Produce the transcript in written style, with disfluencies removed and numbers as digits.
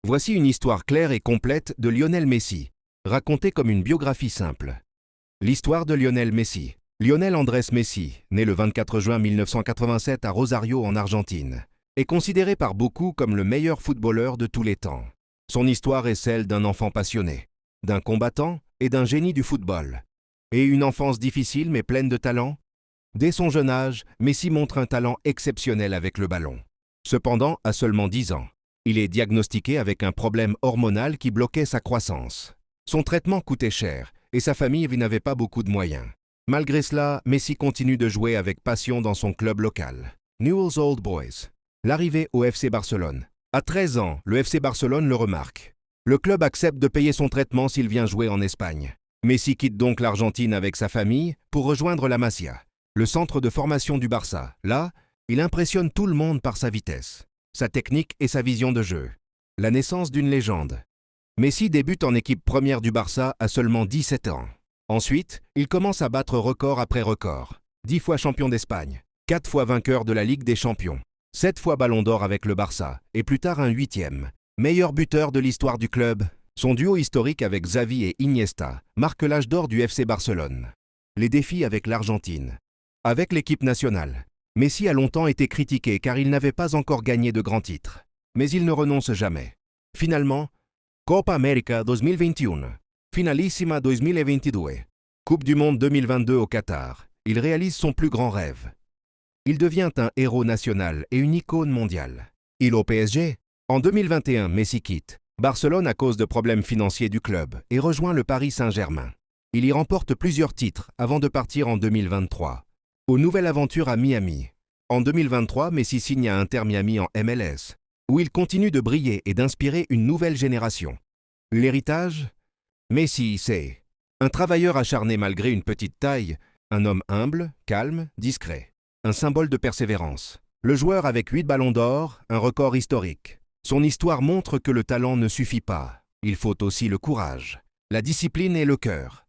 Voici une histoire claire et complète de Lionel Messi, racontée comme une biographie simple. L'histoire de Lionel Messi. Lionel Andrés Messi, né le 24 juin 1987 à Rosario en Argentine, est considéré par beaucoup comme le meilleur footballeur de tous les temps. Son histoire est celle d'un enfant passionné, d'un combattant et d'un génie du football. Et une enfance difficile mais pleine de talent? Dès son jeune âge, Messi montre un talent exceptionnel avec le ballon. Cependant, à seulement 10 ans, il est diagnostiqué avec un problème hormonal qui bloquait sa croissance. Son traitement coûtait cher et sa famille n'avait pas beaucoup de moyens. Malgré cela, Messi continue de jouer avec passion dans son club local, Newell's Old Boys. L'arrivée au FC Barcelone. À 13 ans, le FC Barcelone le remarque. Le club accepte de payer son traitement s'il vient jouer en Espagne. Messi quitte donc l'Argentine avec sa famille pour rejoindre la Masia, le centre de formation du Barça. Là, il impressionne tout le monde par sa vitesse, sa technique et sa vision de jeu. La naissance d'une légende. Messi débute en équipe première du Barça à seulement 17 ans. Ensuite, il commence à battre record après record. 10 fois champion d'Espagne, 4 fois vainqueur de la Ligue des Champions, 7 fois Ballon d'Or avec le Barça et plus tard un 8e. Meilleur buteur de l'histoire du club. Son duo historique avec Xavi et Iniesta marque l'âge d'or du FC Barcelone. Les défis avec l'Argentine. Avec l'équipe nationale, Messi a longtemps été critiqué car il n'avait pas encore gagné de grands titres. Mais il ne renonce jamais. Finalement, Copa América 2021, Finalissima 2022, Coupe du Monde 2022 au Qatar. Il réalise son plus grand rêve. Il devient un héros national et une icône mondiale. Il au PSG. En 2021, Messi quitte Barcelone à cause de problèmes financiers du club et rejoint le Paris Saint-Germain. Il y remporte plusieurs titres avant de partir en 2023. Aux nouvelles aventures à Miami. En 2023, Messi signe à Inter Miami en MLS, où il continue de briller et d'inspirer une nouvelle génération. L'héritage? Messi, c'est un travailleur acharné malgré une petite taille, un homme humble, calme, discret, un symbole de persévérance. Le joueur avec 8 ballons d'or, un record historique. Son histoire montre que le talent ne suffit pas. Il faut aussi le courage, la discipline et le cœur.